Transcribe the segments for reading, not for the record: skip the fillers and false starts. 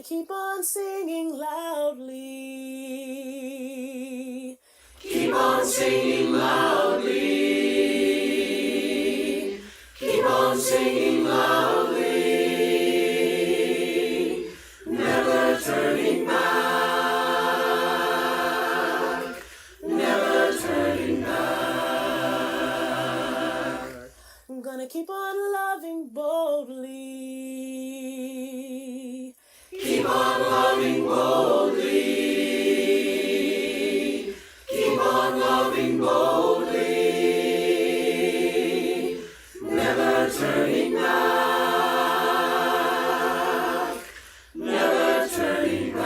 gonna keep on singing loudly. Keep on singing loudly. Keep on singing loudly. Never turning back. Never turning back. I'm gonna keep on loving boldly. Keep on loving boldly. Keep on loving boldly. Never turning back. Never turning back.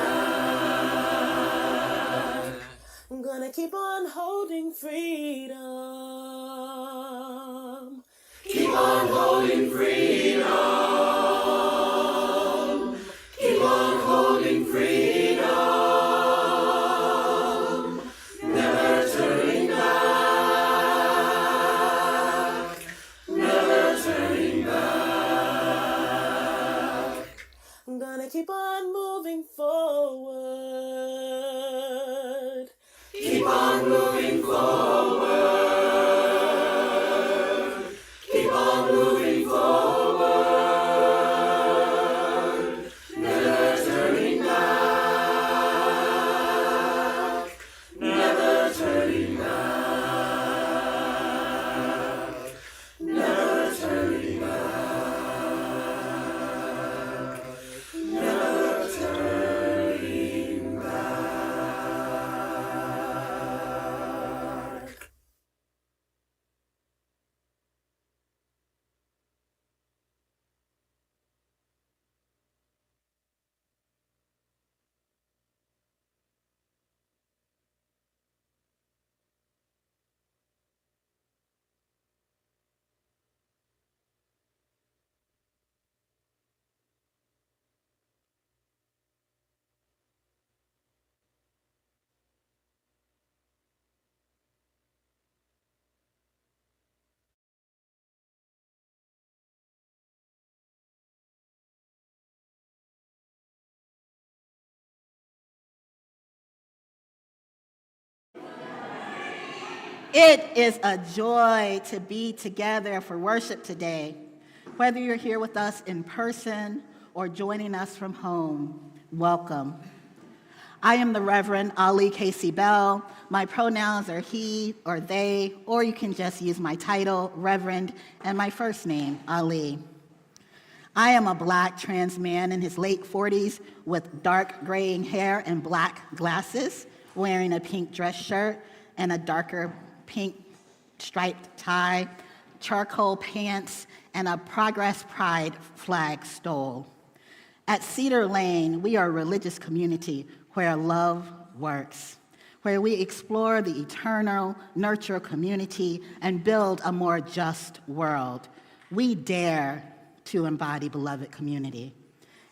I'm gonna keep on holding freedom. Keep on holding freedom. Keep on holding freedom. Never turning back. Never turning back. I'm gonna keep on moving forward. Keep on moving forward. Keep on moving forward. Never turning back. Never turning back. Never turning back. Never turning back. It is a joy to be together for worship today. Whether you're here with us in person or joining us from home, welcome. I am the Reverend Ali Casey Bell. My pronouns are he or they, or you can just use my title, Reverend, and my first name, Ali. I am a Black trans man in his late 40s with dark graying hair and black glasses, wearing a pink dress shirt and a darker pink striped tie, charcoal pants, and a Progress Pride flag stole. At Cedar Lane, we are a religious community where love works, where we explore the eternal, nurture community, and build a more just world. We dare to embody beloved community,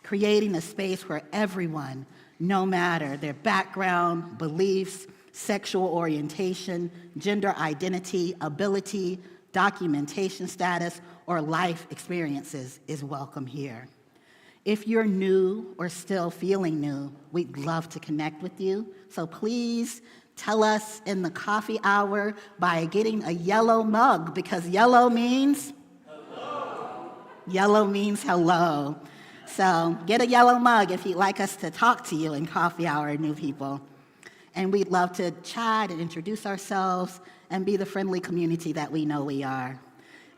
creating a space where everyone, no matter their background, beliefs, sexual orientation, gender identity, ability, documentation status, or life experiences, is welcome here. If you're new or still feeling new, we'd love to connect with you. So please tell us in the coffee hour by getting a yellow mug, because yellow means hello. Yellow means hello. So get a yellow mug if you'd like us to talk to you in coffee hour, new people. And we'd love to chat and introduce ourselves and be the friendly community that we know we are.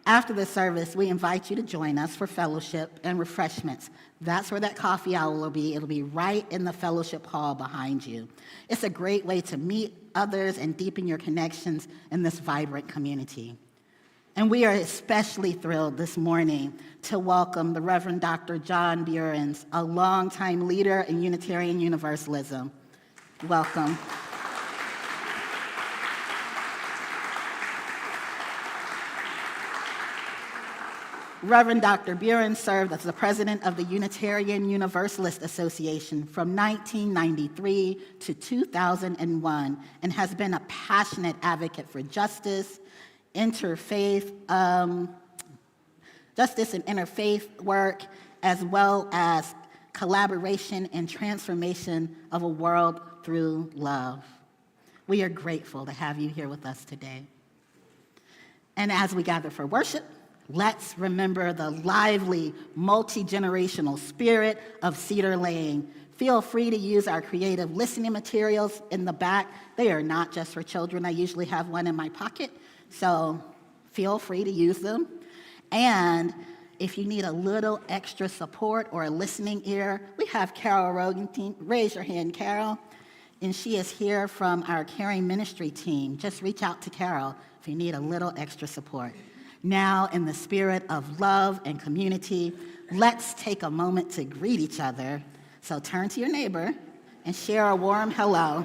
After the service, we invite you to join us for fellowship and refreshments. That's where that coffee hour will be. It'll be right in the fellowship hall behind you. It's a great way to meet others and deepen your connections in this vibrant community. And we are especially thrilled this morning to welcome the Reverend Dr. John Buehrens, a longtime leader in Unitarian Universalism. Welcome. Reverend Dr. Buehrens served as the president of the Unitarian Universalist Association from 1993 to 2001 and has been a passionate advocate for justice, justice and interfaith work, as well as collaboration, and transformation of a world through love. We are grateful to have you here with us today. And as we gather for worship, let's remember the lively, multi-generational spirit of Cedar Lane. Feel free to use our creative listening materials in the back. They are not just for children. I usually have one in my pocket, so feel free to use them. And if you need a little extra support or a listening ear, we have Carol Rogan. Raise your hand, Carol. And she is here from our caring ministry team. Just reach out to Carol if you need a little extra support. Now, in the spirit of love and community, let's take a moment to greet each other. So turn to your neighbor and share a warm hello.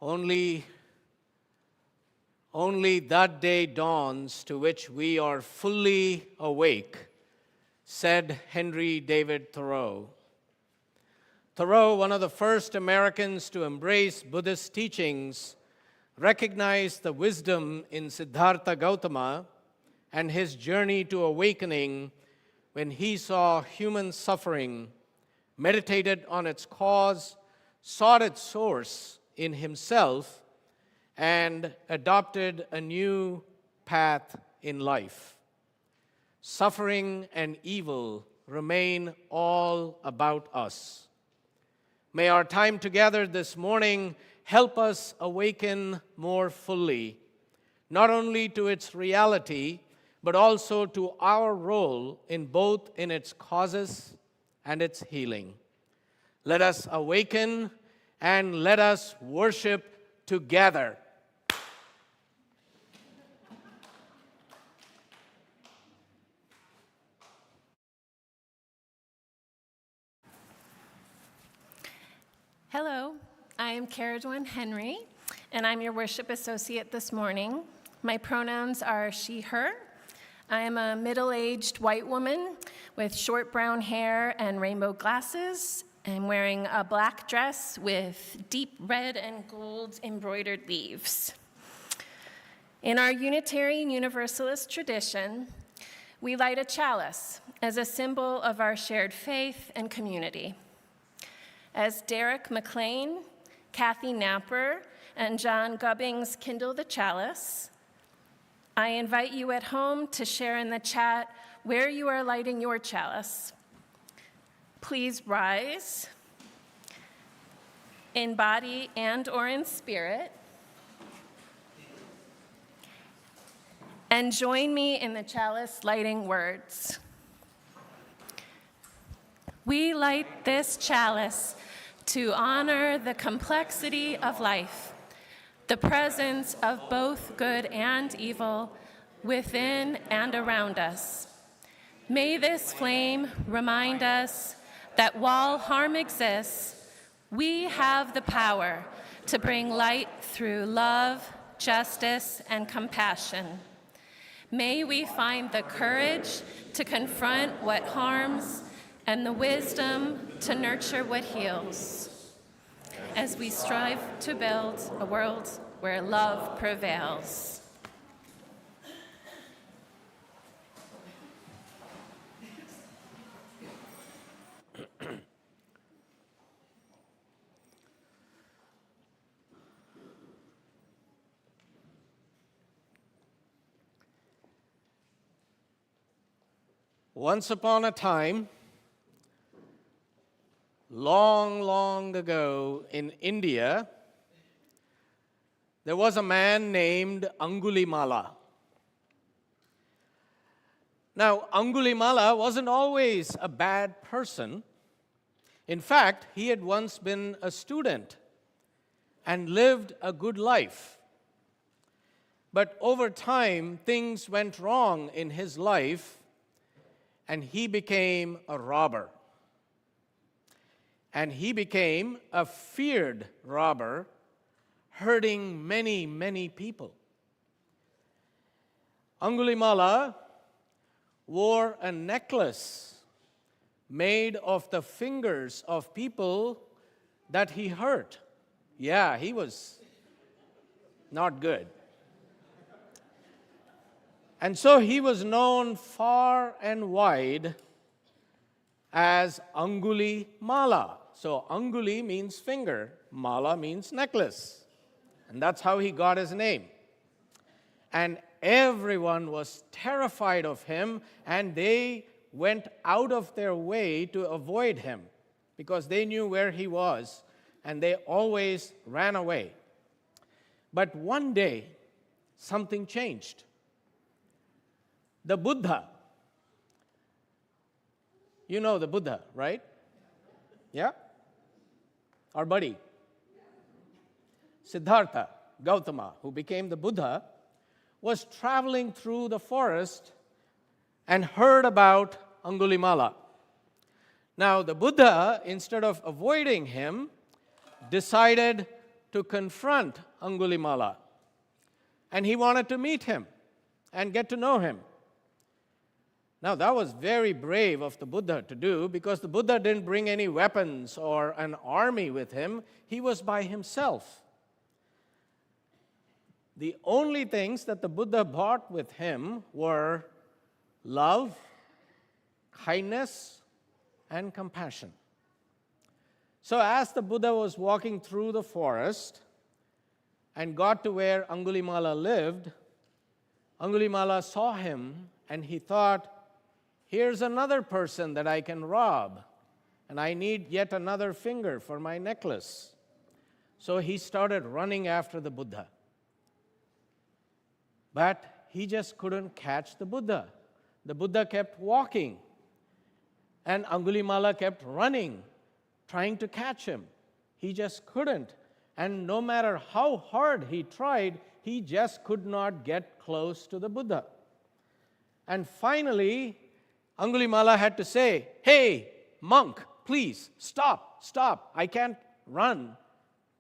Only that day dawns to which we are fully awake, said Henry David Thoreau. Thoreau, one of the first Americans to embrace Buddhist teachings, recognized the wisdom in Siddhartha Gautama and his journey to awakening when he saw human suffering, meditated on its cause, sought its source in himself, and adopted a new path in life. Suffering and evil remain all about us. May our time together this morning help us awaken more fully, not only to its reality, but also to our role in both in its causes and its healing. Let us awaken and let us worship together. Hello, I am Kerridwen Henry, and I'm your worship associate this morning. My pronouns are she, her. I am a middle-aged white woman with short brown hair and rainbow glasses. I'm wearing a black dress with deep red and gold embroidered leaves. In our Unitarian Universalist tradition, we light a chalice as a symbol of our shared faith and community. As Derek MacLean, Kathy Napper, and John Gubbings kindle the chalice, I invite you at home to share in the chat where you are lighting your chalice. Please rise in body and or in spirit, and join me in the chalice lighting words. We light this chalice to honor the complexity of life, the presence of both good and evil within and around us. May this flame remind us that while harm exists, we have the power to bring light through love, justice, and compassion. May we find the courage to confront what harms and the wisdom to nurture what heals, as we strive to build a world where love prevails. Once upon a time, long, long ago in India, there was a man named Angulimala. Now, Angulimala wasn't always a bad person. In fact, he had once been a student and lived a good life. But over time, things went wrong in his life, and he became a robber. And he became a feared robber, hurting many, many people. Angulimala wore a necklace made of the fingers of people that he hurt. Yeah, he was not good. And so he was known far and wide as Anguli Mala. So Anguli means finger, Mala means necklace. And that's how he got his name. And everyone was terrified of him, and they went out of their way to avoid him because they knew where he was, and they always ran away. But one day, something changed. The Buddha, you know the Buddha, right? Yeah? Our buddy, Siddhartha Gautama, who became the Buddha, was traveling through the forest and heard about Angulimala. Now, the Buddha, instead of avoiding him, decided to confront Angulimala, and he wanted to meet him and get to know him. Now, that was very brave of the Buddha to do, because the Buddha didn't bring any weapons or an army with him. He was by himself. The only things that the Buddha brought with him were love, kindness, and compassion. So as the Buddha was walking through the forest and got to where Angulimala lived, Angulimala saw him and he thought, here's another person that I can rob, and I need yet another finger for my necklace. So he started running after the Buddha. But he just couldn't catch the Buddha. The Buddha kept walking, and Angulimala kept running, trying to catch him. He just couldn't. And no matter how hard he tried, he just could not get close to the Buddha. And finally, Angulimala had to say, hey, monk, please, stop. I can't run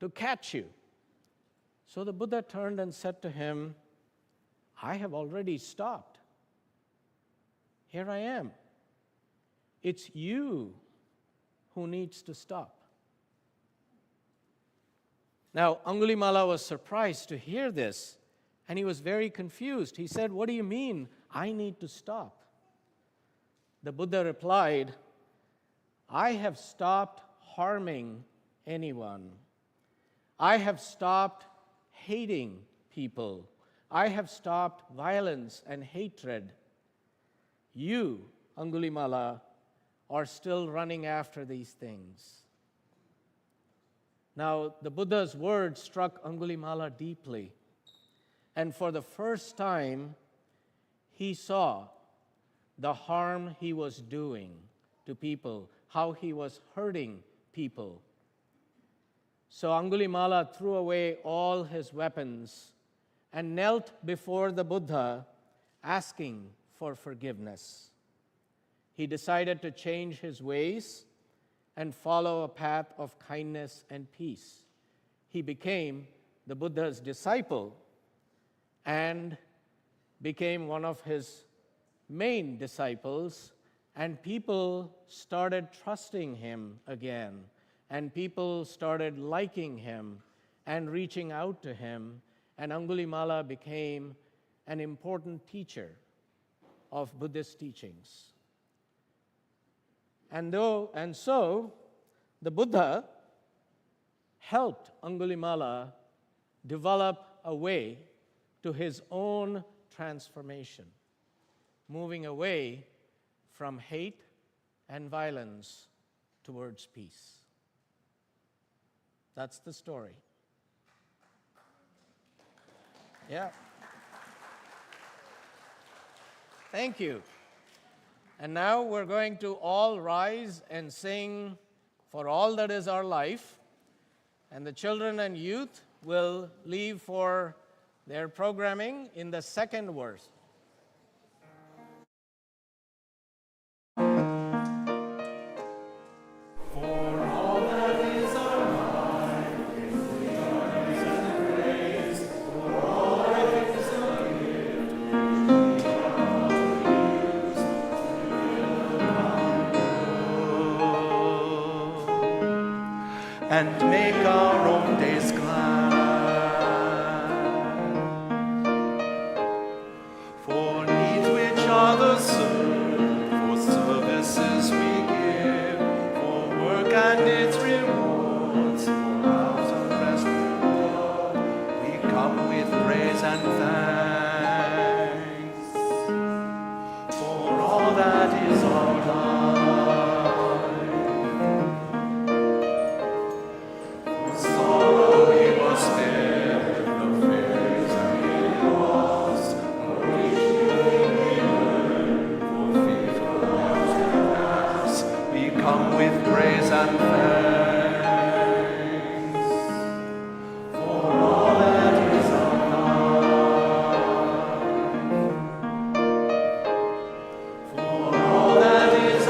to catch you. So the Buddha turned and said to him, I have already stopped. Here I am. It's you who needs to stop. Now, Angulimala was surprised to hear this, and he was very confused. He said, what do you mean, I need to stop? The Buddha replied, I have stopped harming anyone. I have stopped hating people. I have stopped violence and hatred. You, Angulimala, are still running after these things. Now, the Buddha's words struck Angulimala deeply. And for the first time, he saw the harm he was doing to people, how he was hurting people. So Angulimala threw away all his weapons and knelt before the Buddha, asking for forgiveness. He decided to change his ways and follow a path of kindness and peace. He became the Buddha's disciple and became one of his main disciples, and people started trusting him again, and people started liking him and reaching out to him, and Angulimala became an important teacher of Buddhist teachings. And so the Buddha helped Angulimala develop a way to his own transformation, moving away from hate and violence towards peace. That's the story. Yeah. Thank you. And now we're going to all rise and sing For All That Is Our Life. And the children and youth will leave for their programming in the second verse. And make our own days glad. For needs which others serve, for services we give, for work and its rewards, for hours of rest and love, we come with praise and thanks for all that is our life. That is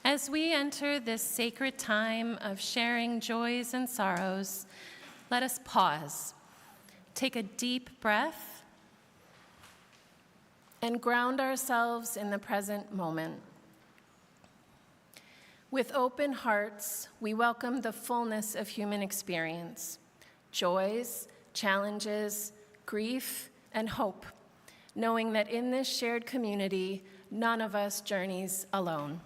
As we enter this sacred time of sharing joys and sorrows, let us pause, take a deep breath, and ground ourselves in the present moment. With open hearts, we welcome the fullness of human experience, joys, challenges, grief, and hope, knowing that in this shared community, none of us journeys alone.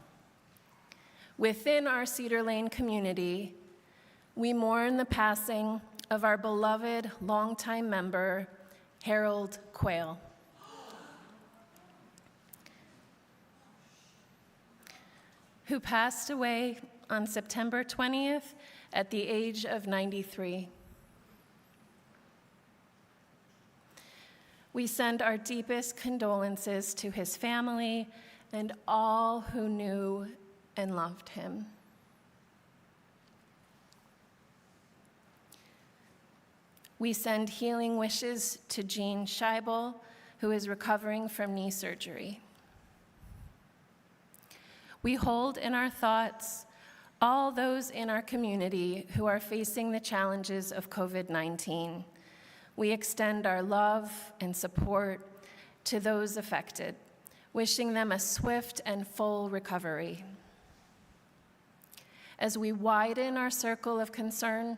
Within our Cedar Lane community, we mourn the passing of our beloved longtime member, Harold Quayle. Who passed away on September 20th at the age of 93. We send our deepest condolences to his family and all who knew and loved him. We send healing wishes to Jean Scheibel, who is recovering from knee surgery. We hold in our thoughts all those in our community who are facing the challenges of COVID-19. We extend our love and support to those affected, wishing them a swift and full recovery. As we widen our circle of concern,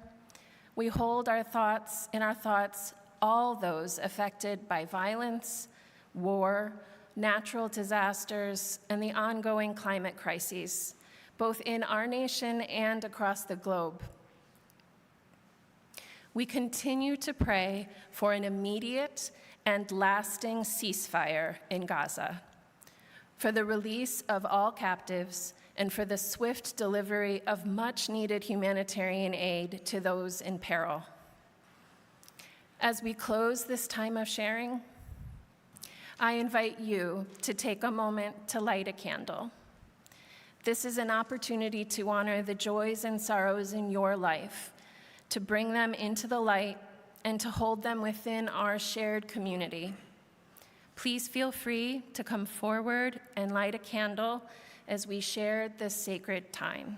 we hold in our thoughts all those affected by violence, war, natural disasters, and the ongoing climate crises, both in our nation and across the globe. We continue to pray for an immediate and lasting ceasefire in Gaza, for the release of all captives, and for the swift delivery of much-needed humanitarian aid to those in peril. As we close this time of sharing, I invite you to take a moment to light a candle. This is an opportunity to honor the joys and sorrows in your life, to bring them into the light, and to hold them within our shared community. Please feel free to come forward and light a candle as we share this sacred time.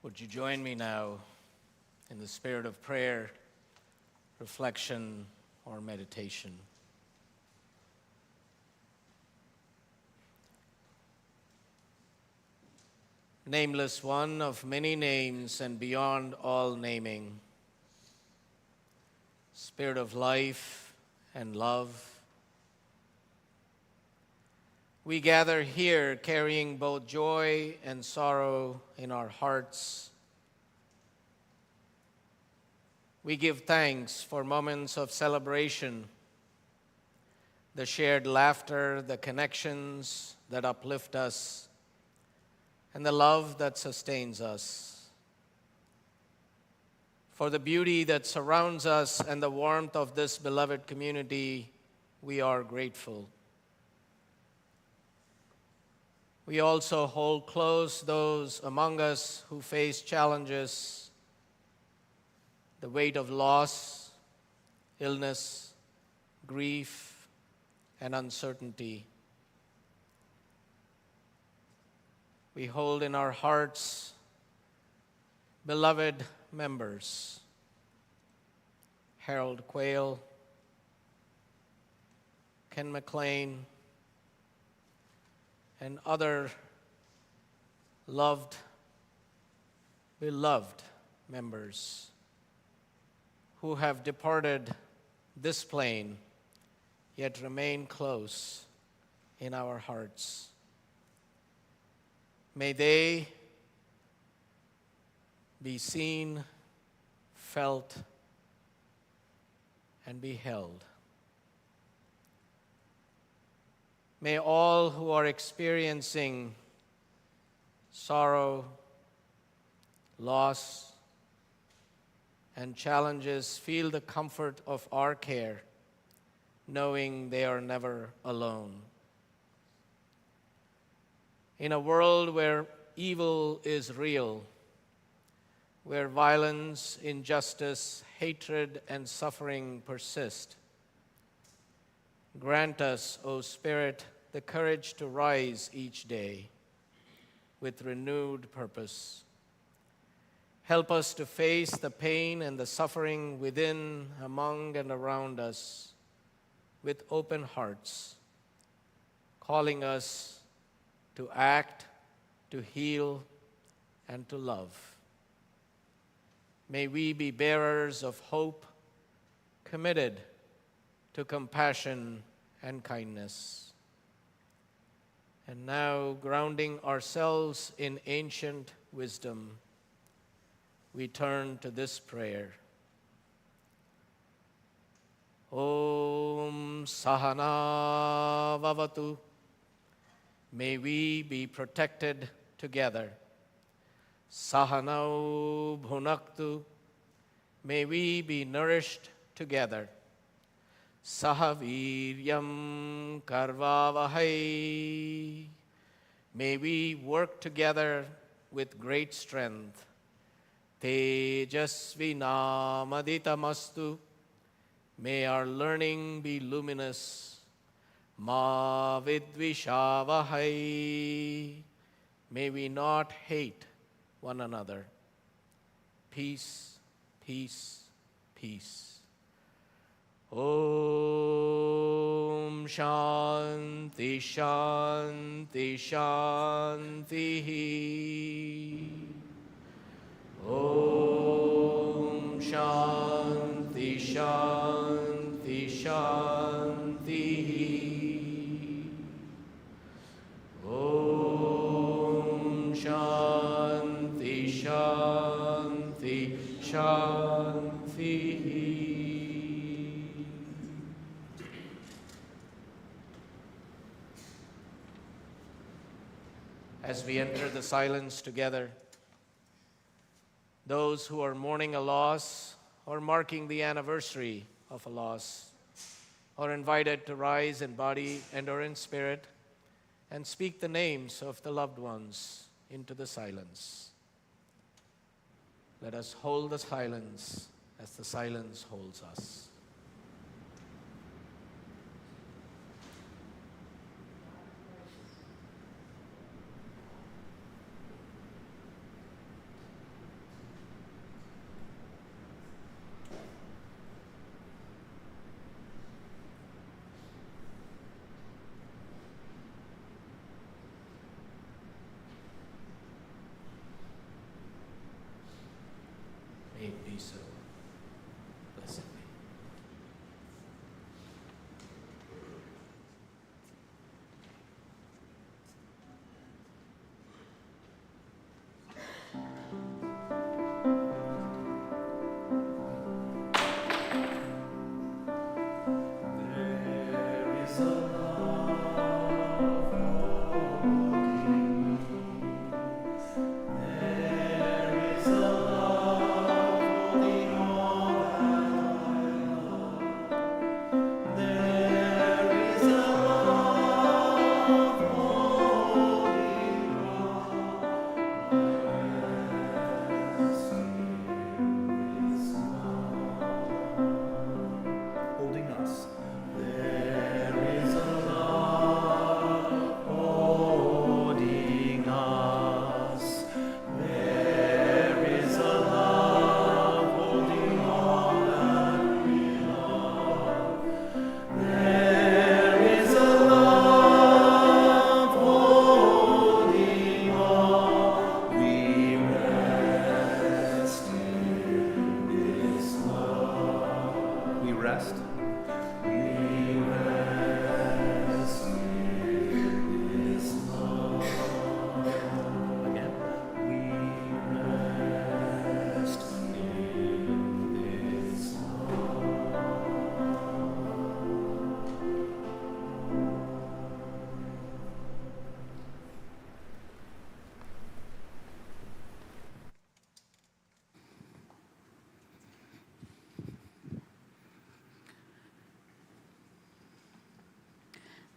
Would you join me now in the spirit of prayer, reflection, or meditation? Nameless one of many names and beyond all naming, Spirit of life and love, we gather here carrying both joy and sorrow in our hearts. We give thanks for moments of celebration, the shared laughter, the connections that uplift us, and the love that sustains us. For the beauty that surrounds us and the warmth of this beloved community, we are grateful. We also hold close those among us who face challenges, the weight of loss, illness, grief, and uncertainty. We hold in our hearts beloved members, Harold Quayle, Ken MacLean, and other beloved members who have departed this plane, yet remain close in our hearts. May they be seen, felt, and be held. May all who are experiencing sorrow, loss, and challenges feel the comfort of our care, knowing they are never alone. In a world where evil is real, where violence, injustice, hatred, and suffering persist, grant us, O Spirit, the courage to rise each day with renewed purpose. Help us to face the pain and the suffering within, among, and around us with open hearts, calling us to act, to heal, and to love. May we be bearers of hope, committed to compassion and kindness. And now, grounding ourselves in ancient wisdom, we turn to this prayer. Om Sahana Vavatu. May we be protected together. Sahanau Bhunaktu. May we be nourished together. Sahaviryam Karvavahai. May we work together with great strength. Tejasvinamaditam. May our learning be luminous. Ma vidvishavahai. May we not hate one another. Peace, peace, peace. Om Shanti Shanti Shanti. Om Shanti Shanti Shanti. Om Shanti Shanti Shanti. As we enter the silence together, those who are mourning a loss or marking the anniversary of a loss are invited to rise in body and or in spirit and speak the names of the loved ones into the silence. Let us hold the silence as the silence holds us. May it be so. Blessed be. There is a love for thee. There is a love for thee.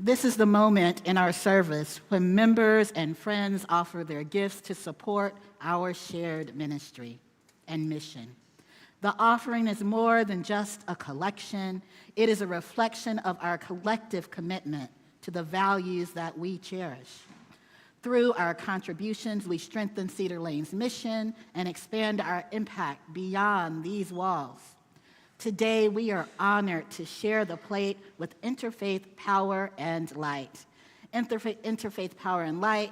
This is the moment in our service when members and friends offer their gifts to support our shared ministry and mission. The offering is more than just a collection. It is a reflection of our collective commitment to the values that we cherish. Through our contributions, we strengthen Cedar Lane's mission and expand our impact beyond these walls. Today, we are honored to share the plate with Interfaith Power and Light. Interfaith Power and Light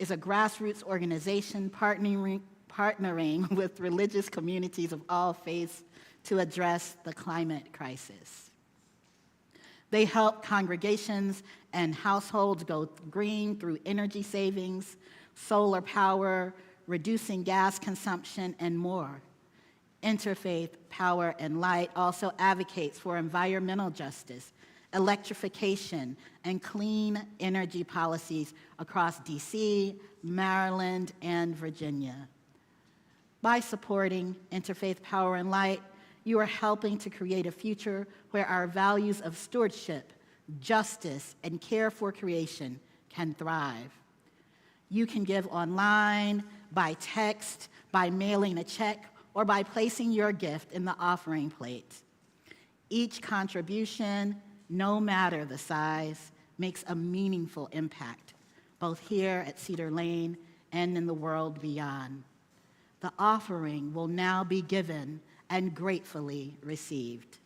is a grassroots organization partnering with religious communities of all faiths to address the climate crisis. They help congregations and households go green through energy savings, solar power, reducing gas consumption, and more. Interfaith Power and Light also advocates for environmental justice, electrification, and clean energy policies across DC, Maryland, and Virginia. By supporting Interfaith Power and Light, you are helping to create a future where our values of stewardship, justice, and care for creation can thrive. You can give online, by text, by mailing a check, or by placing your gift in the offering plate. Each contribution, no matter the size, makes a meaningful impact, both here at Cedar Lane and in the world beyond. The offering will now be given and gratefully received.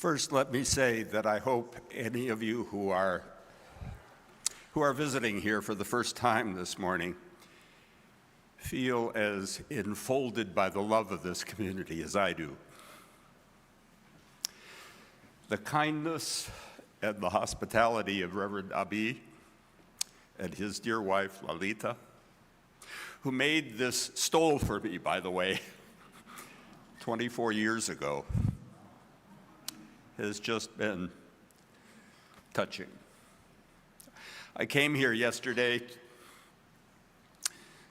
First, let me say that I hope any of you who are visiting here for the first time this morning feel as enfolded by the love of this community as I do. The kindness and the hospitality of Reverend Abhi and his dear wife, Lalita, who made this stole for me, by the way, 24 years ago, has just been touching. I came here yesterday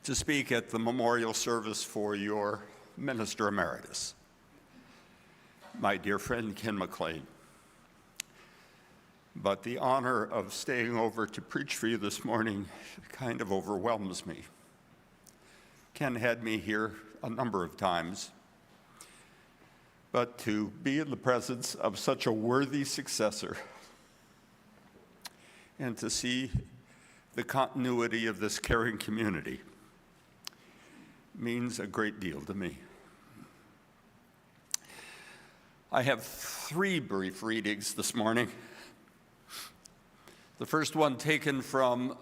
to speak at the memorial service for your Minister Emeritus, my dear friend Ken MacLean. But the honor of staying over to preach for you this morning kind of overwhelms me. Ken had me here a number of times, but to be in the presence of such a worthy successor and to see the continuity of this caring community means a great deal to me. I have 3 brief readings this morning. The first one taken from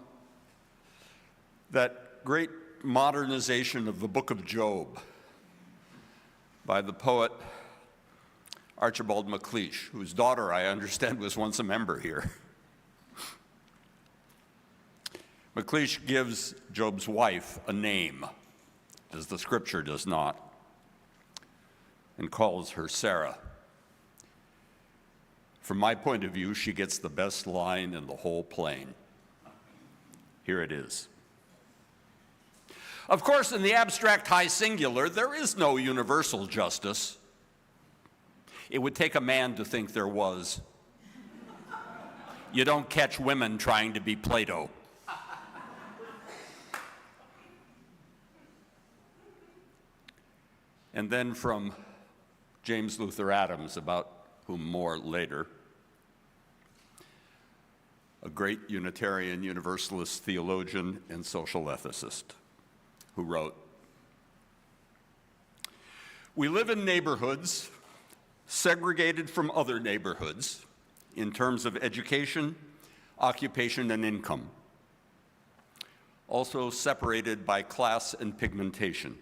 that great modernization of the book of Job by the poet Archibald MacLeish, whose daughter, I understand, was once a member here. MacLeish gives Job's wife a name, as the scripture does not, and calls her Sarah. From my point of view, she gets the best line in the whole plain. Here it is. Of course, in the abstract high singular, there is no universal justice. It would take a man to think there was. You don't catch women trying to be Plato. And then from James Luther Adams, about whom more later, a great Unitarian Universalist theologian and social ethicist, who wrote, "We live in neighborhoods segregated from other neighborhoods in terms of education, occupation, and income, also separated by class and pigmentation,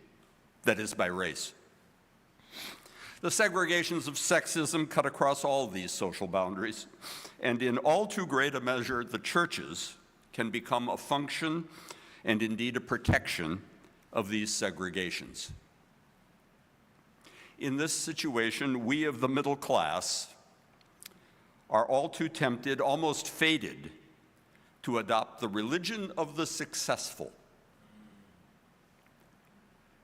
that is, by race. The segregations of sexism cut across all these social boundaries, and in all too great a measure, the churches can become a function and indeed a protection of these segregations. In this situation, we of the middle class are all too tempted, almost fated, to adopt the religion of the successful.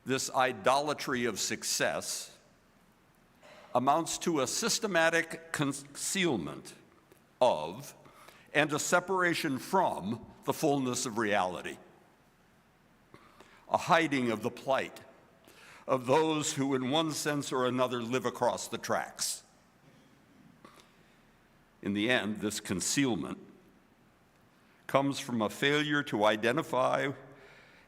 This idolatry of success amounts to a systematic concealment of and a separation from the fullness of reality, a hiding of the plight of those who in one sense or another live across the tracks. In the end, this concealment comes from a failure to identify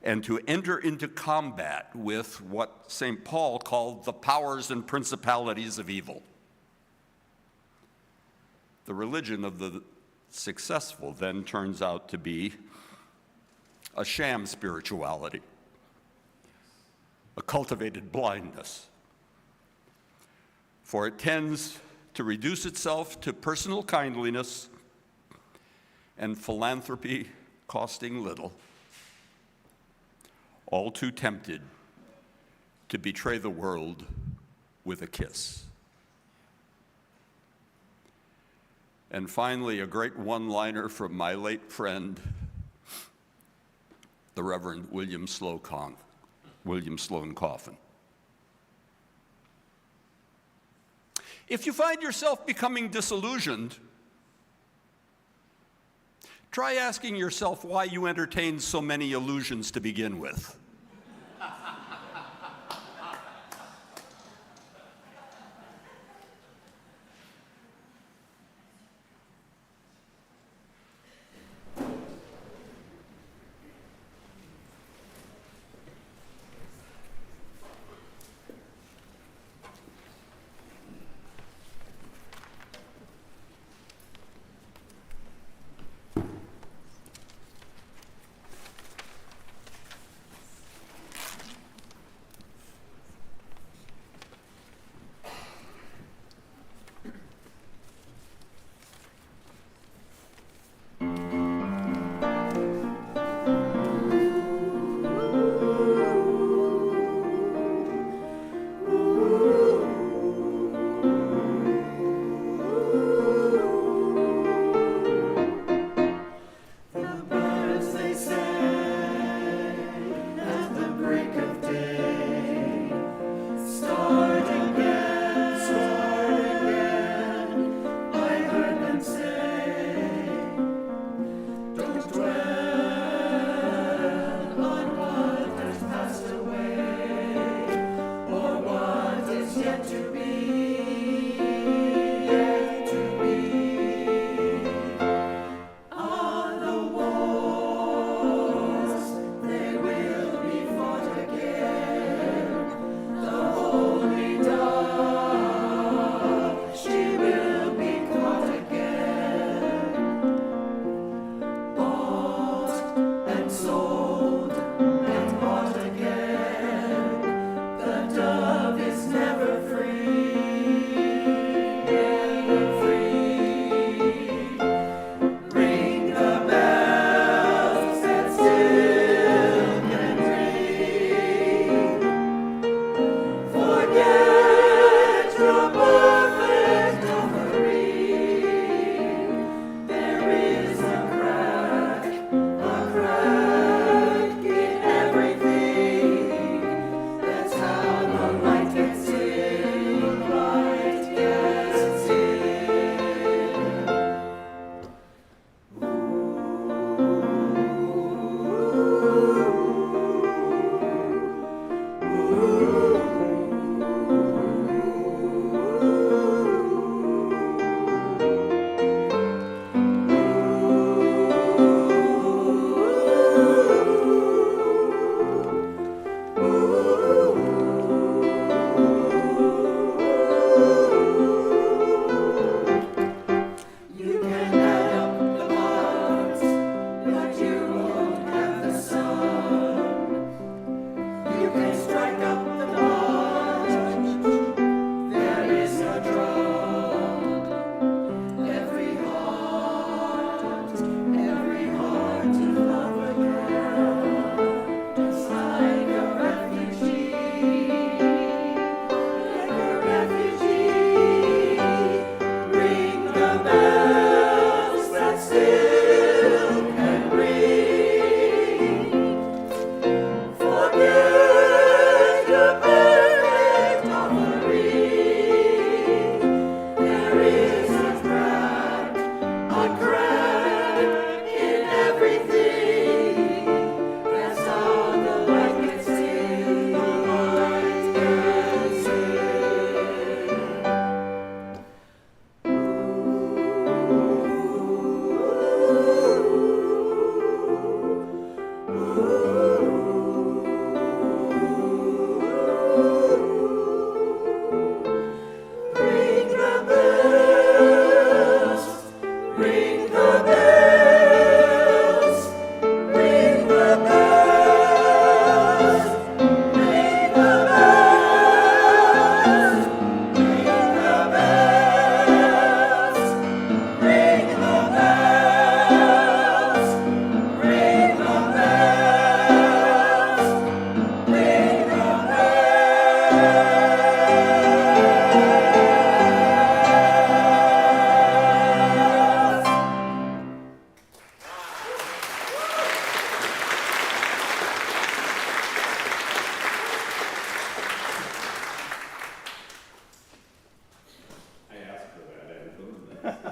and to enter into combat with what St. Paul called the powers and principalities of evil. The religion of the successful then turns out to be a sham spirituality, a cultivated blindness, for it tends to reduce itself to personal kindliness and philanthropy costing little, all too tempted to betray the world with a kiss. And finally, a great one-liner from my late friend, the Reverend William Sloane Coffin. If you find yourself becoming disillusioned, try asking yourself why you entertained so many illusions to begin with.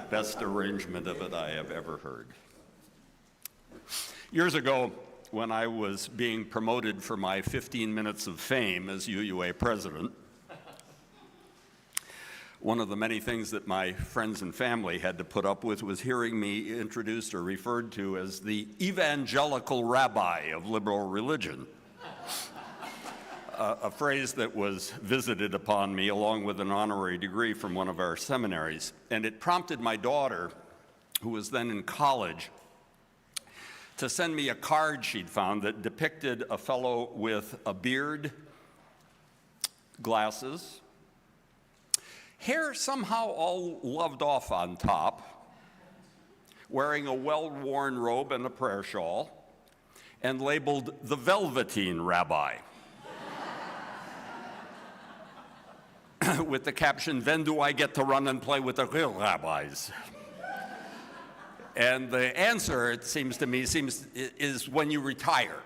best arrangement of it I have ever heard. Years ago, when I was being promoted for my 15 minutes of fame as UUA president, one of the many things that my friends and family had to put up with was hearing me introduced or referred to as the evangelical rabbi of liberal religion, a phrase that was visited upon me along with an honorary degree from one of our seminaries. And it prompted my daughter, who was then in college, to send me a card she'd found that depicted a fellow with a beard, glasses, hair somehow all loved off on top, wearing a well-worn robe and a prayer shawl, and labeled the Velveteen Rabbi, with the caption, "Then do I get to run and play with the real rabbis?" And the answer, it seems to me, is when you retire.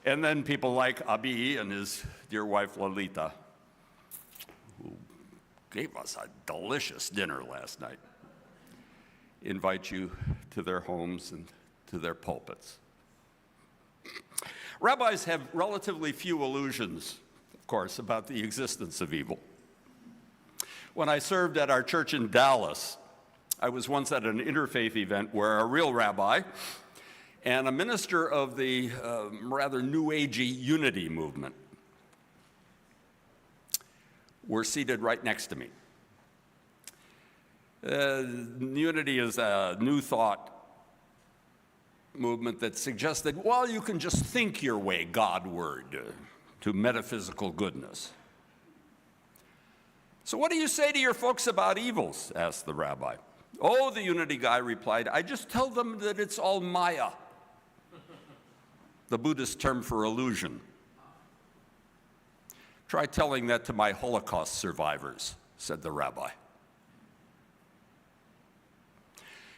And then people like Abhi and his dear wife Lalita, who gave us a delicious dinner last night, invite you to their homes and to their pulpits. Rabbis have relatively few illusions, of course, about the existence of evil. When I served at our church in Dallas, I was once at an interfaith event where a real rabbi and a minister of the rather New Agey unity movement were seated right next to me. Unity is a new thought movement that suggests that, well, you can just think your way Godward to metaphysical goodness. "So what do you say to your folks about evils?" asked the rabbi. "Oh," the unity guy replied, "I just tell them that it's all Maya," the Buddhist term for illusion. "Try telling that to my Holocaust survivors," said the rabbi.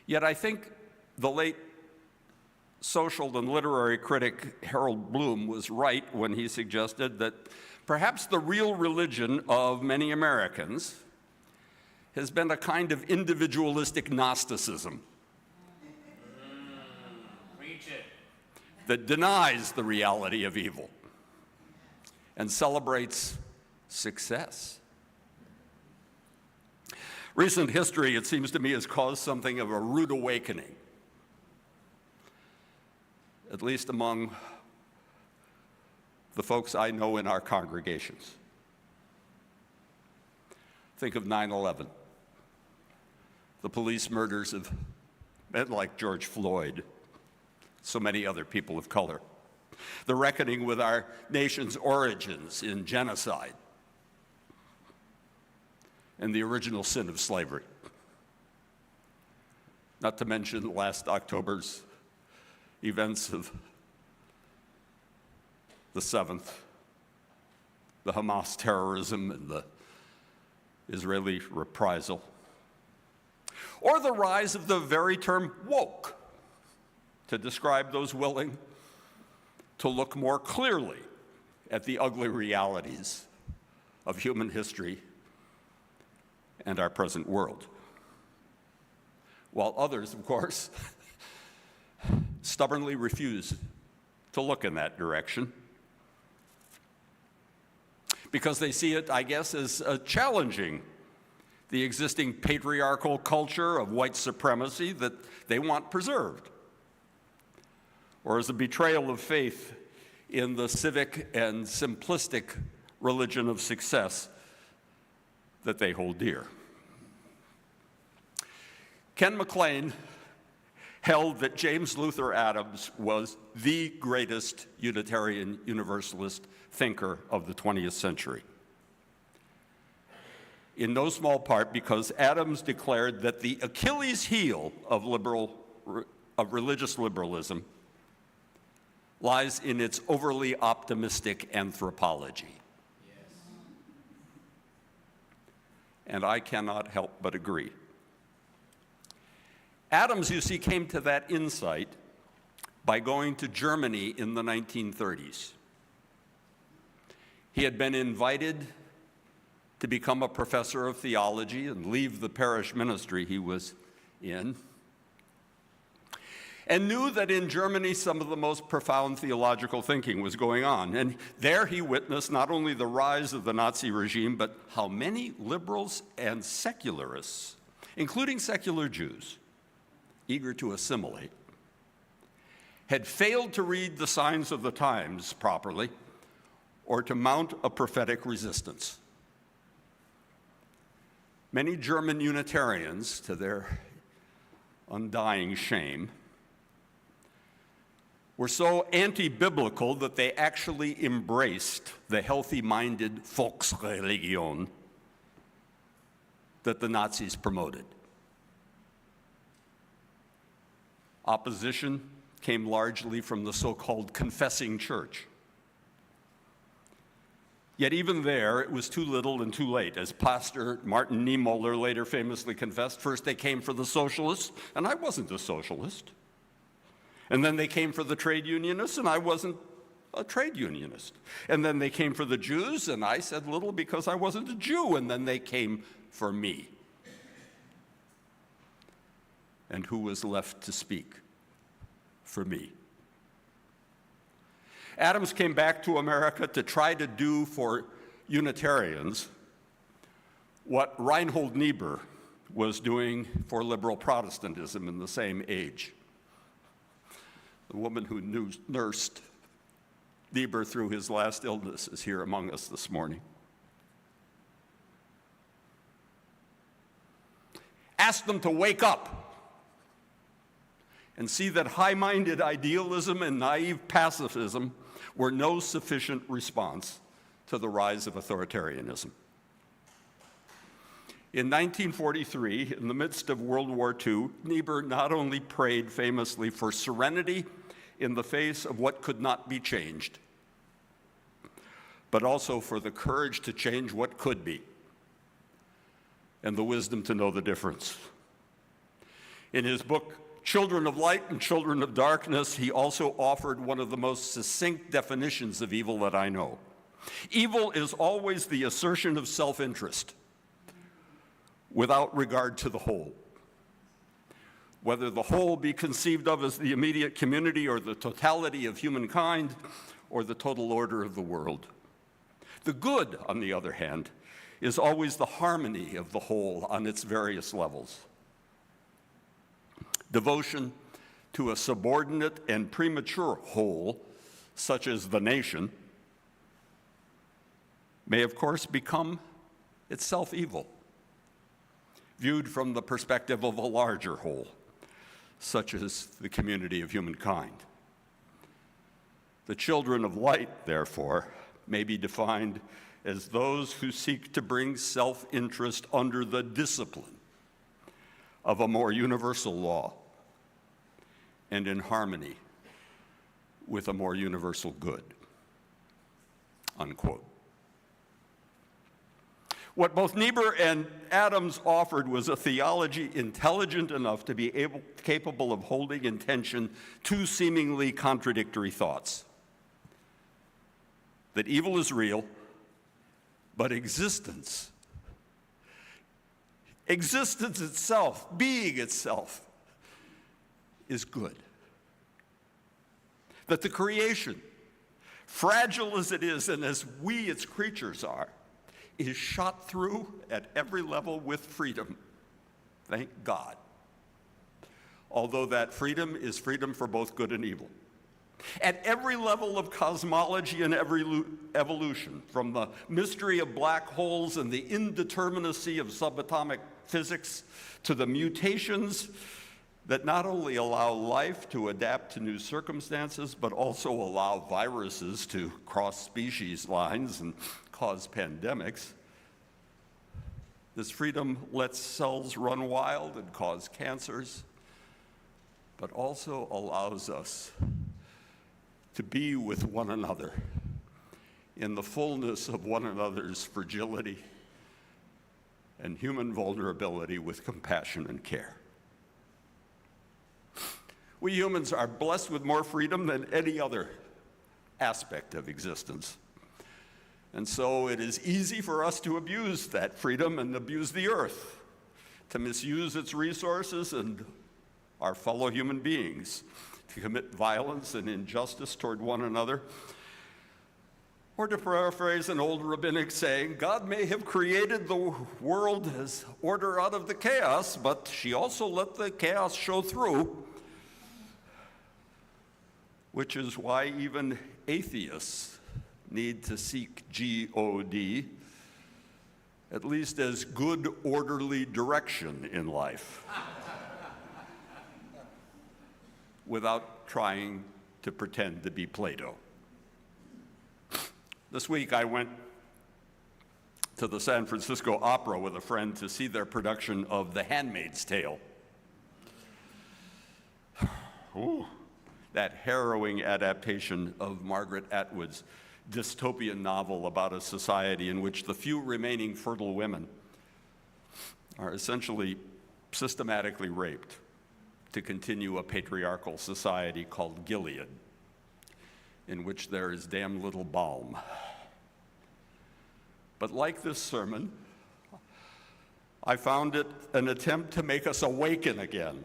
Yet I think the late social and literary critic Harold Bloom was right when he suggested that perhaps the real religion of many Americans has been a kind of individualistic Gnosticism that denies the reality of evil and celebrates success. Recent history, it seems to me, has caused something of a rude awakening, at least among the folks I know in our congregations. Think of 9/11, the police murders of men like George Floyd, so many other people of color, the reckoning with our nation's origins in genocide, and the original sin of slavery. Not to mention last October's events of the 7th, the Hamas terrorism and the Israeli reprisal, or the rise of the very term woke to describe those willing to look more clearly at the ugly realities of human history and our present world. While others, of course, stubbornly refuse to look in that direction because they see it, I guess, as challenging the existing patriarchal culture of white supremacy that they want preserved, or as a betrayal of faith in the civic and simplistic religion of success that they hold dear. Ken MacLean held that James Luther Adams was the greatest Unitarian Universalist thinker of the 20th century, in no small part because Adams declared that the Achilles heel of religious liberalism lies in its overly optimistic anthropology. Yes. And I cannot help but agree. Adams, you see, came to that insight by going to Germany in the 1930s. He had been invited to become a professor of theology and leave the parish ministry he was in, and knew that in Germany some of the most profound theological thinking was going on. And there he witnessed not only the rise of the Nazi regime, but how many liberals and secularists, including secular Jews, eager to assimilate, had failed to read the signs of the times properly or to mount a prophetic resistance. Many German Unitarians, to their undying shame, were so anti-biblical that they actually embraced the healthy-minded Volksreligion that the Nazis promoted. Opposition came largely from the so-called confessing church. Yet even there, it was too little and too late. As Pastor Martin Niemöller later famously confessed, first they came for the socialists, and I wasn't a socialist. And then they came for the trade unionists, and I wasn't a trade unionist. And then they came for the Jews, and I said little because I wasn't a Jew. And then they came for me. And who was left to speak for me? Adams came back to America to try to do for Unitarians what Reinhold Niebuhr was doing for liberal Protestantism in the same age. The woman who nursed Niebuhr through his last illness is here among us this morning. Ask them to wake up and see that high-minded idealism and naive pacifism were no sufficient response to the rise of authoritarianism. In 1943, in the midst of World War II, Niebuhr not only prayed famously for serenity in the face of what could not be changed, but also for the courage to change what could be and the wisdom to know the difference. In his book, Children of Light and Children of Darkness, he also offered one of the most succinct definitions of evil that I know. Evil is always the assertion of self-interest without regard to the whole. Whether the whole be conceived of as the immediate community or the totality of humankind or the total order of the world. The good, on the other hand, is always the harmony of the whole on its various levels. Devotion to a subordinate and premature whole, such as the nation, may of course become itself evil, viewed from the perspective of a larger whole, such as the community of humankind. The children of light, therefore, may be defined as those who seek to bring self-interest under the discipline of a more universal law and in harmony with a more universal good, unquote. What both Niebuhr and Adams offered was a theology intelligent enough to be capable of holding in tension two seemingly contradictory thoughts. That evil is real, but existence itself, being itself, is good. That the creation, fragile as it is and as we its creatures are, is shot through at every level with freedom. Thank God. Although that freedom is freedom for both good and evil. At every level of cosmology and every evolution, from the mystery of black holes and the indeterminacy of subatomic physics to the mutations that not only allow life to adapt to new circumstances, but also allow viruses to cross species lines and cause pandemics. This freedom lets cells run wild and cause cancers, but also allows us to be with one another in the fullness of one another's fragility and human vulnerability with compassion and care. We humans are blessed with more freedom than any other aspect of existence. And so it is easy for us to abuse that freedom and abuse the earth, to misuse its resources and our fellow human beings, to commit violence and injustice toward one another. Or to paraphrase an old rabbinic saying, God may have created the world as order out of the chaos, but she also let the chaos show through, which is why even atheists need to seek God, at least as good, orderly direction in life, without trying to pretend to be Plato. This week I went to the San Francisco Opera with a friend to see their production of The Handmaid's Tale. Ooh, that harrowing adaptation of Margaret Atwood's dystopian novel about a society in which the few remaining fertile women are essentially systematically raped to continue a patriarchal society called Gilead, in which there is damn little balm. But like this sermon, I found it an attempt to make us awaken again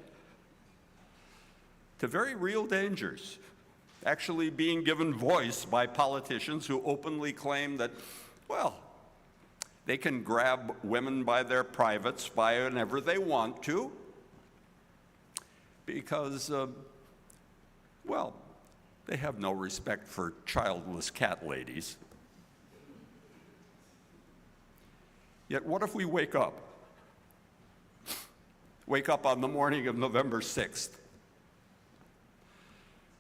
to very real dangers, actually being given voice by politicians who openly claim that, well, they can grab women by their privates whenever they want to because, well, they have no respect for childless cat ladies. Yet what if we wake up on the morning of November 6th,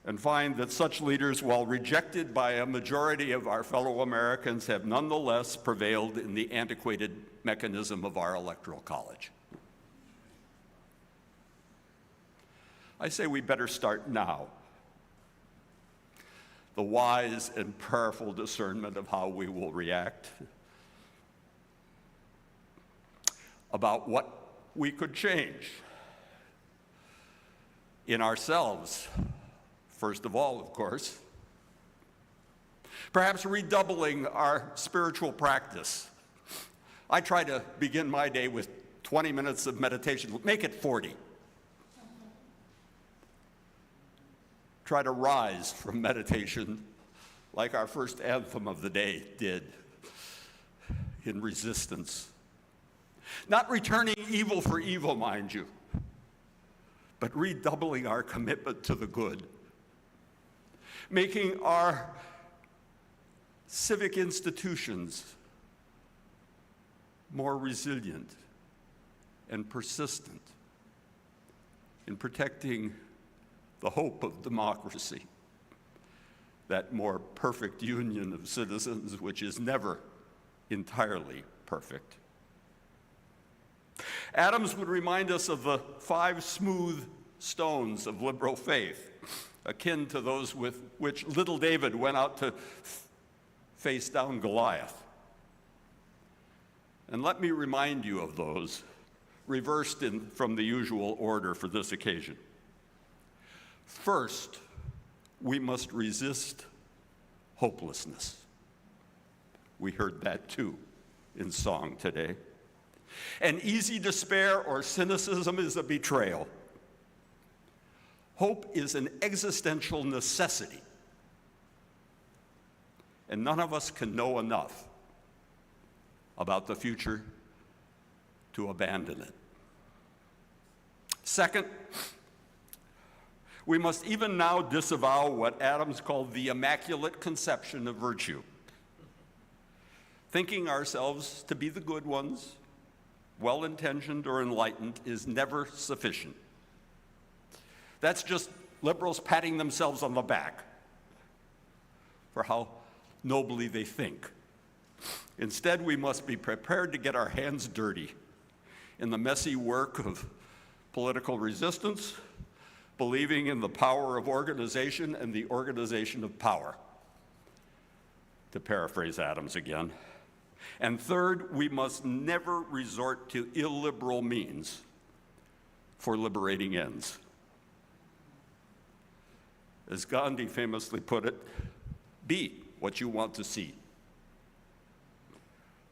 and find that such leaders, while rejected by a majority of our fellow Americans, have nonetheless prevailed in the antiquated mechanism of our electoral college? I say we better start now. The wise and prayerful discernment of how we will react, about what we could change in ourselves, first of all, of course. Perhaps redoubling our spiritual practice. I try to begin my day with 20 minutes of meditation. Make it 40. Try to rise from meditation like our first anthem of the day did, in resistance. Not returning evil for evil, mind you, but redoubling our commitment to the good. Making our civic institutions more resilient and persistent in protecting the hope of democracy, that more perfect union of citizens which is never entirely perfect. Adams would remind us of the 5 smooth stones of liberal faith, akin to those with which little David went out to face down Goliath. And let me remind you of those, reversed from the usual order for this occasion. First, we must resist hopelessness. We heard that too in song today. And easy despair or cynicism is a betrayal. Hope is an existential necessity, and none of us can know enough about the future to abandon it. Second, we must even now disavow what Adams called the immaculate conception of virtue. Thinking ourselves to be the good ones, well-intentioned or enlightened, is never sufficient. That's just liberals patting themselves on the back for how nobly they think. Instead, we must be prepared to get our hands dirty in the messy work of political resistance, believing in the power of organization and the organization of power, to paraphrase Adams again. And third, we must never resort to illiberal means for liberating ends. As Gandhi famously put it, be what you want to see.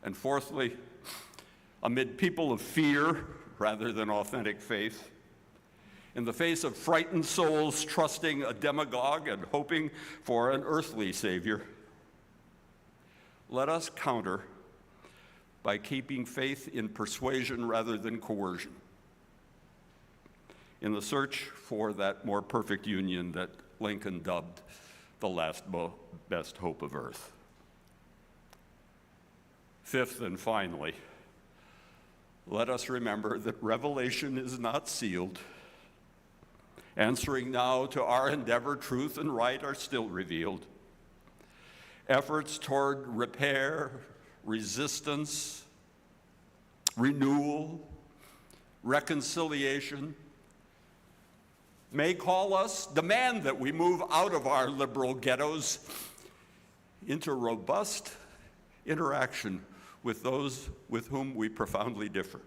And fourthly, amid people of fear rather than authentic faith, in the face of frightened souls trusting a demagogue and hoping for an earthly savior, let us counter by keeping faith in persuasion rather than coercion, in the search for that more perfect union that Lincoln dubbed the last best hope of earth. Fifth and finally, let us remember that revelation is not sealed. Answering now to our endeavor, truth and right are still revealed. Efforts toward repair, resistance, renewal, reconciliation may call us, demand that we move out of our liberal ghettos into robust interaction with those with whom we profoundly differ.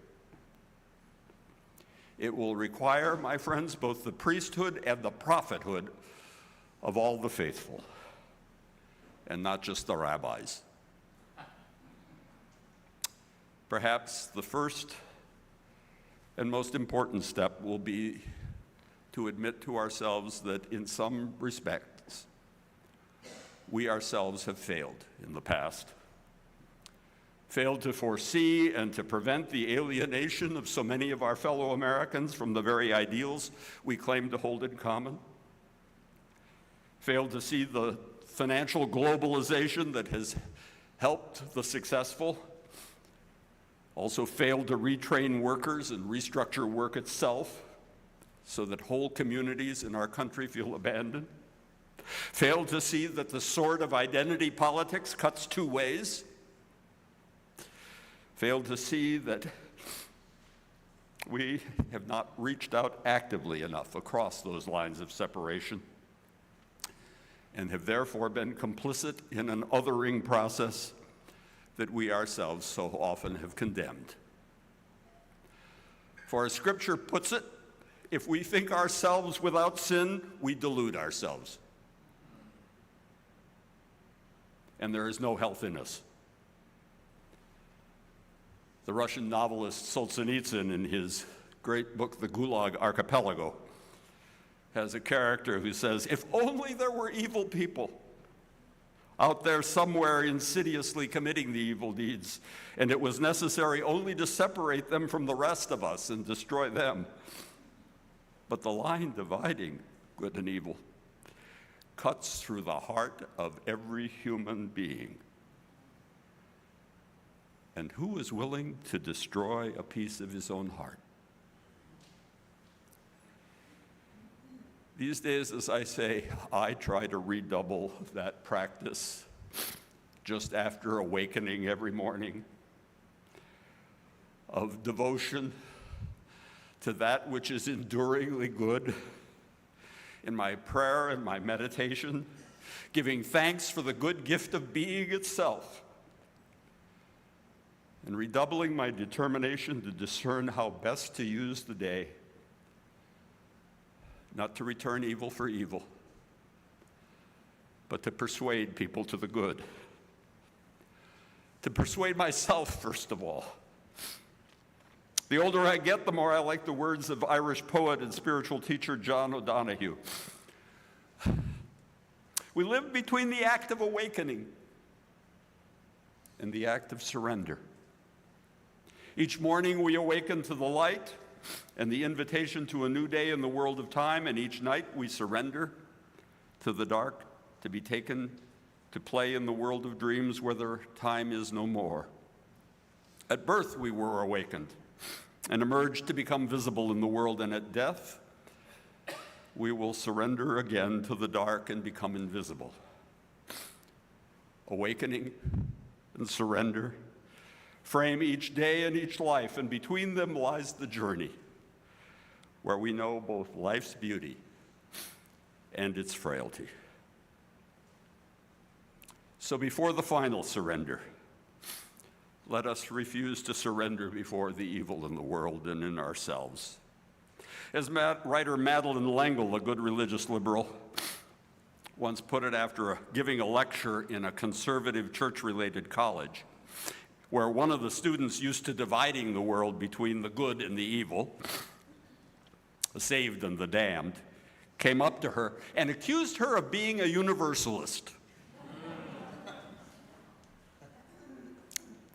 It will require, my friends, both the priesthood and the prophethood of all the faithful, and not just the rabbis. Perhaps the first and most important step will be to admit to ourselves that in some respects, we ourselves have failed in the past. Failed to foresee and to prevent the alienation of so many of our fellow Americans from the very ideals we claim to hold in common. Failed to see the financial globalization that has helped the successful. Also failed to retrain workers and restructure work itself so that whole communities in our country feel abandoned. Failed to see that the sword of identity politics cuts two ways. Failed to see that we have not reached out actively enough across those lines of separation and have therefore been complicit in an othering process that we ourselves so often have condemned. For as Scripture puts it, if we think ourselves without sin, we delude ourselves. And there is no health in us. The Russian novelist Solzhenitsyn, in his great book, The Gulag Archipelago, has a character who says, if only there were evil people out there somewhere insidiously committing the evil deeds, and it was necessary only to separate them from the rest of us and destroy them. But the line dividing good and evil cuts through the heart of every human being. And who is willing to destroy a piece of his own heart? These days, as I say, I try to redouble that practice just after awakening every morning of devotion to that which is enduringly good in my prayer and my meditation, giving thanks for the good gift of being itself, and redoubling my determination to discern how best to use the day, not to return evil for evil, but to persuade people to the good. To persuade myself, first of all. The older I get, the more I like the words of Irish poet and spiritual teacher John O'Donohue. We live between the act of awakening and the act of surrender. Each morning we awaken to the light and the invitation to a new day in the world of time, and each night we surrender to the dark, to be taken to play in the world of dreams where their time is no more. At birth we were awakened and emerged to become visible in the world, and at death we will surrender again to the dark and become invisible. Awakening and surrender frame each day and each life, and between them lies the journey where we know both life's beauty and its frailty. So before the final surrender, let us refuse to surrender before the evil in the world and in ourselves. As writer Madeleine L'Engle, a good religious liberal, once put it after giving a lecture in a conservative church-related college, where one of the students used to dividing the world between the good and the evil, the saved and the damned, came up to her and accused her of being a universalist.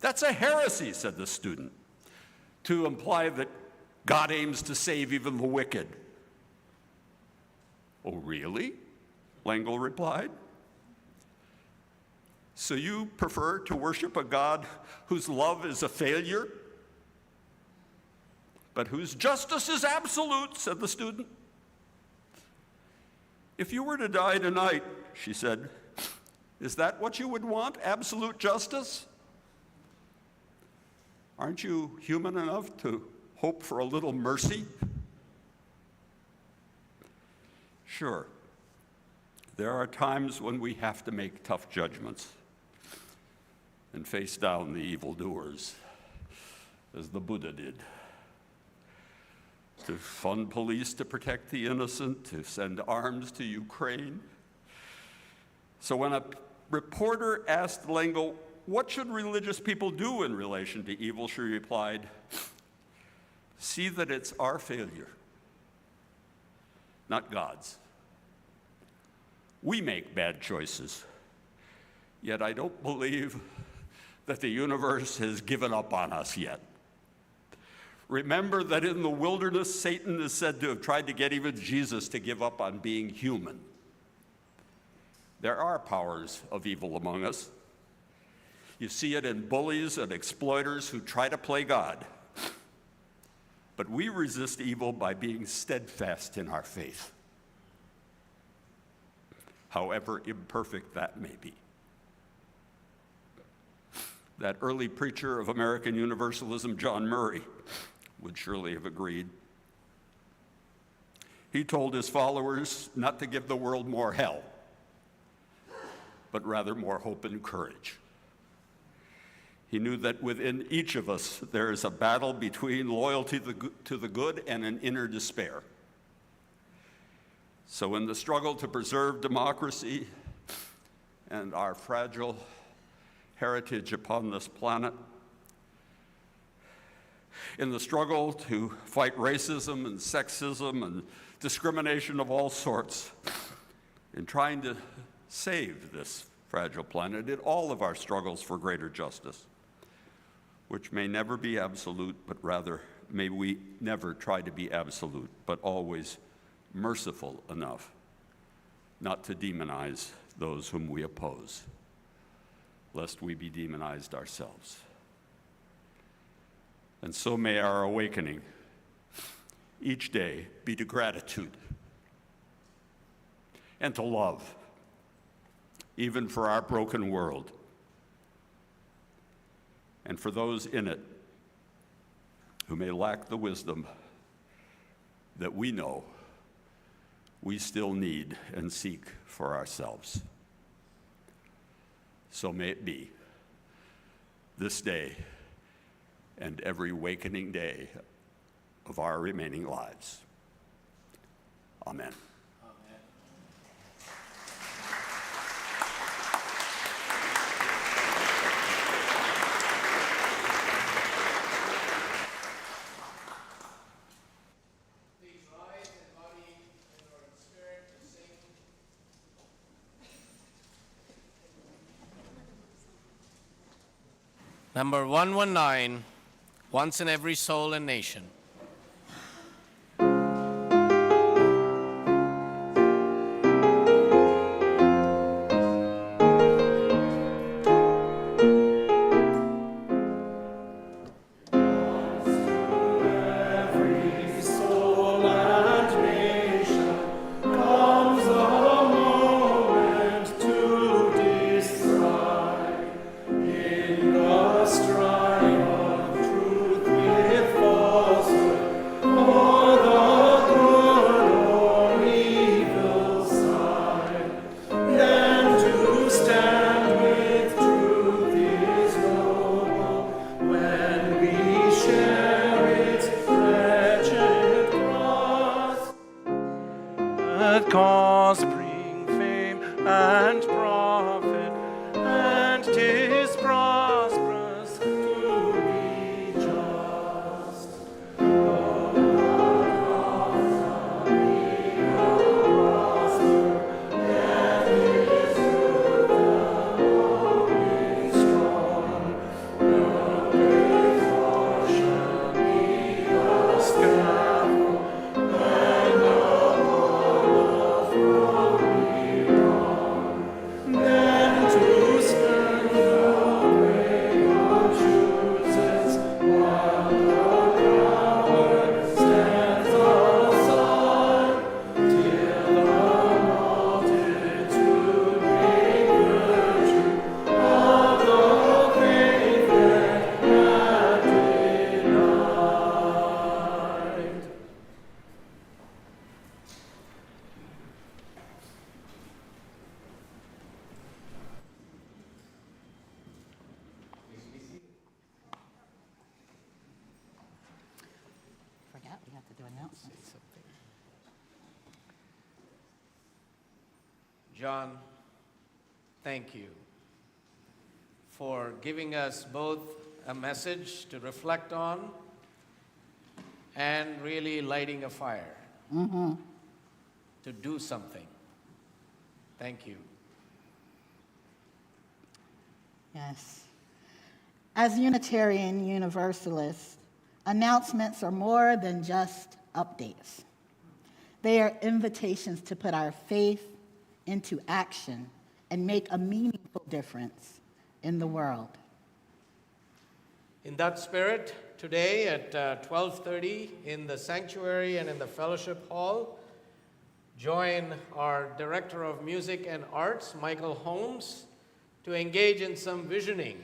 That's a heresy, said the student, to imply that God aims to save even the wicked. Oh, really? L'Engle replied. So you prefer to worship a God whose love is a failure, but whose justice is absolute, said the student. If you were to die tonight, she said, is that what you would want, absolute justice? Aren't you human enough to hope for a little mercy? Sure, there are times when we have to make tough judgments and face down the evildoers, as the Buddha did. To fund police to protect the innocent, to send arms to Ukraine. So when a reporter asked L'Engle, what should religious people do in relation to evil, she replied, see that it's our failure, not God's. We make bad choices, yet I don't believe that the universe has given up on us yet. Remember that in the wilderness, Satan is said to have tried to get even Jesus to give up on being human. There are powers of evil among us. You see it in bullies and exploiters who try to play God. But we resist evil by being steadfast in our faith, however imperfect that may be. That early preacher of American Universalism, John Murray, would surely have agreed. He told his followers not to give the world more hell, but rather more hope and courage. He knew that within each of us there is a battle between loyalty to the good and an inner despair. So in the struggle to preserve democracy and our fragile heritage upon this planet, in the struggle to fight racism and sexism and discrimination of all sorts, in trying to save this fragile planet, in all of our struggles for greater justice, which may never be absolute, but rather may we never try to be absolute, but always merciful enough not to demonize those whom we oppose, lest we be demonized ourselves. And so may our awakening each day be to gratitude and to love, even for our broken world and for those in it who may lack the wisdom that we know we still need and seek for ourselves. So may it be this day and every awakening day of our remaining lives. Amen. Please rise in body and or in spirit to sing. Number 119, Once in Every Soul and Nation. Strife of truth with falsehood. announcements. John, thank you for giving us both a message to reflect on and really lighting a fire to do something. Thank you. Yes. As Unitarian Universalists, announcements are more than just updates. They are invitations to put our faith into action and make a meaningful difference in the world. In that spirit, today at 12:30 in the sanctuary and in the fellowship hall, join our Director of Music and Arts, Michael Holmes, to engage in some visioning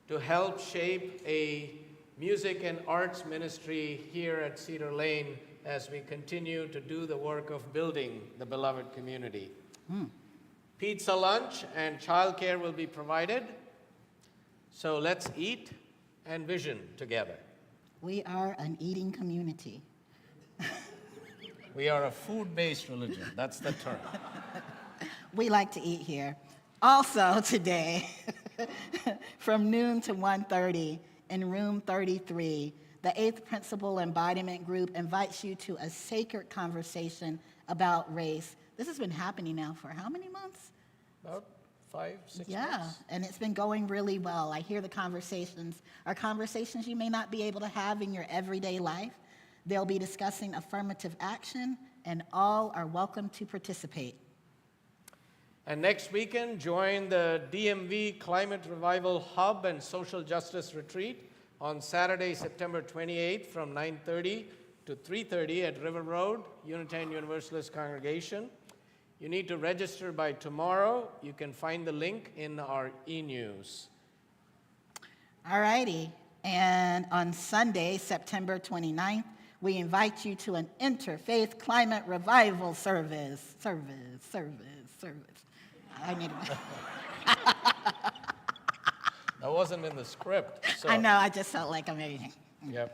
to help shape a music and arts ministry here at Cedar Lane as we continue to do the work of building the beloved community. Pizza lunch and childcare will be provided, so let's eat and vision together. We are an eating community. We are a food-based religion, that's the term. We like to eat here. Also today, from noon to 1:30 in room 33, the 8th Principle Embodiment Group invites you to a sacred conversation about race. This has been happening now for how many months? About 5, 6 Yeah, months. and it's been going really well. I hear the conversations are conversations you may not be able to have in your everyday life. They'll be discussing affirmative action, and all are welcome to participate. And next weekend, join the DMV Climate Revival Hub and Social Justice Retreat on Saturday, September 28th from 9:30 to 3:30 at River Road, Unitarian Universalist Congregation. You need to register by tomorrow. You can find the link in our e-news. All righty, and on Sunday, September 29th, we invite you to an interfaith climate revival service. I need to... That wasn't in the script. So. I know, I just felt like I'm reading. Yep.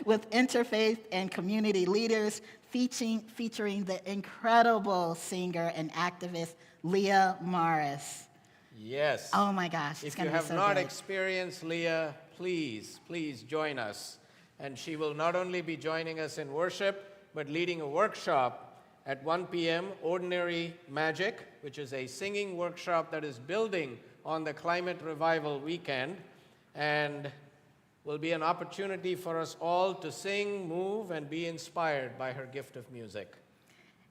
With interfaith and community leaders featuring the incredible singer and activist Lea Morris. Yes. Oh my gosh, it's If going you to be so have not good. experienced Lea, please join us. And she will not only be joining us in worship, but leading a workshop at 1 p.m., Ordinary Magic, which is a singing workshop that is building on the Climate Revival weekend, and will be an opportunity for us all to sing, move, and be inspired by her gift of music.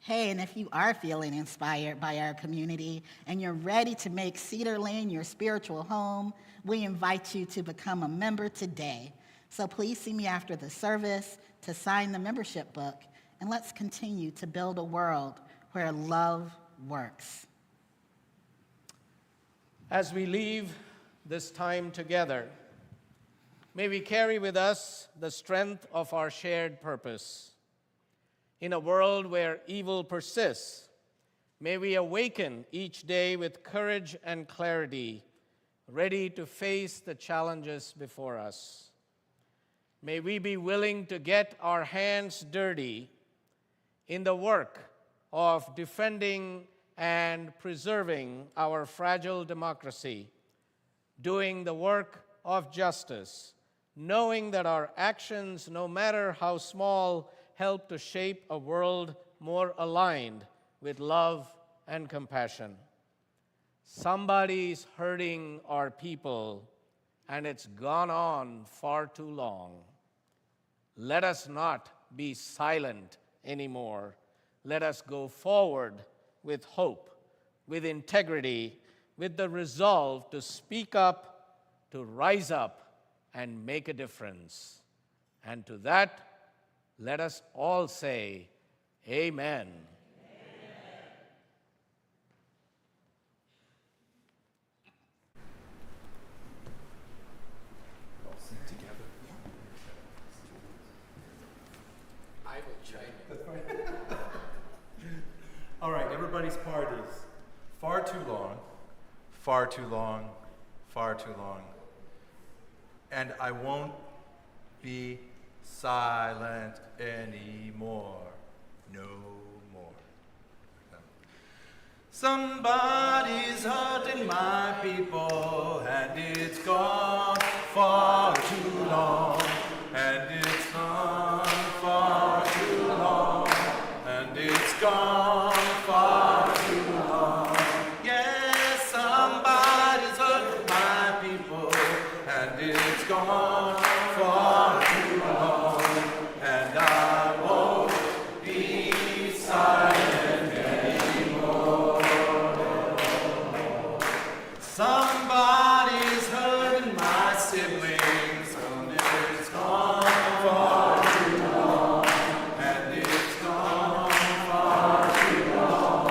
Hey, and if you are feeling inspired by our community and you're ready to make Cedar Lane your spiritual home, we invite you to become a member today. So please see me after the service to sign the membership book, and let's continue to build a world where love works. As we leave this time together, may we carry with us the strength of our shared purpose. In a world where evil persists, may we awaken each day with courage and clarity, ready to face the challenges before us. May we be willing to get our hands dirty in the work of defending and preserving our fragile democracy, doing the work of justice, knowing that our actions, no matter how small, help to shape a world more aligned with love and compassion. Somebody's hurting our people, and it's gone on far too long. Let us not be silent anymore. Let us go forward with hope, with integrity, with the resolve to speak up, to rise up, and make a difference. And to that, let us all say, Amen. All sing together. I will chime in. All right, everybody's part is far too long, far too long, far too long. And I won't be silent anymore. No more. Somebody's hurting my people, and it's gone far too long. And it's gone far too long. And it's gone far too long. Yes, somebody's hurting my people, and it's gone far too long. And I won't be silent anymore. Somebody's hurting my siblings, and it's gone far too long. And it's gone far too long.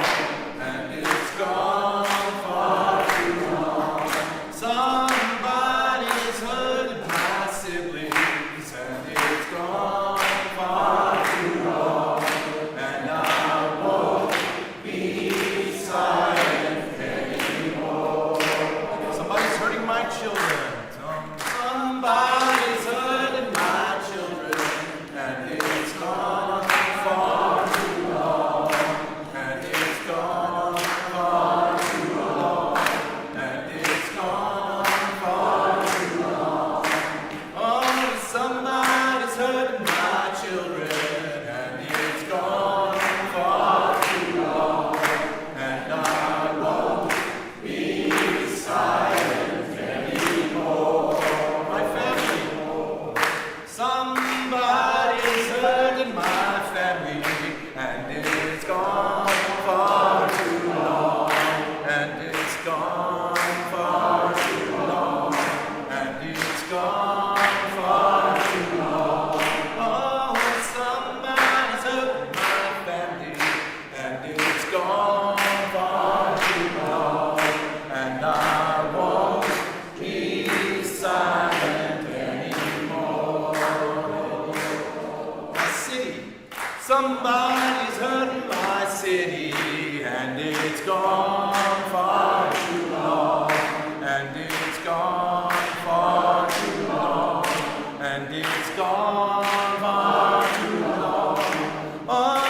And it's gone far too long. Somebody's hurting my siblings, and it's gone far too long. And I won't be silent anymore. Somebody's hurting my children. Somebody's hurting my children, and it's gone far too long. And it's gone far too long. And it's gone far too long. Oh, somebody's hurting my children, and it's gone far too long. And I won't be silent anymore. My family. Somebody's hurting my family, and it's gone far too long. And it's gone far too long. And it's gone far too long. Oh, somebody's hurting my family, and it's gone far too long. And I won't be silent anymore. My city, somebody's hurting my city, and it's gone far too long. And it's gone far too long. And it's gone far too long. Oh,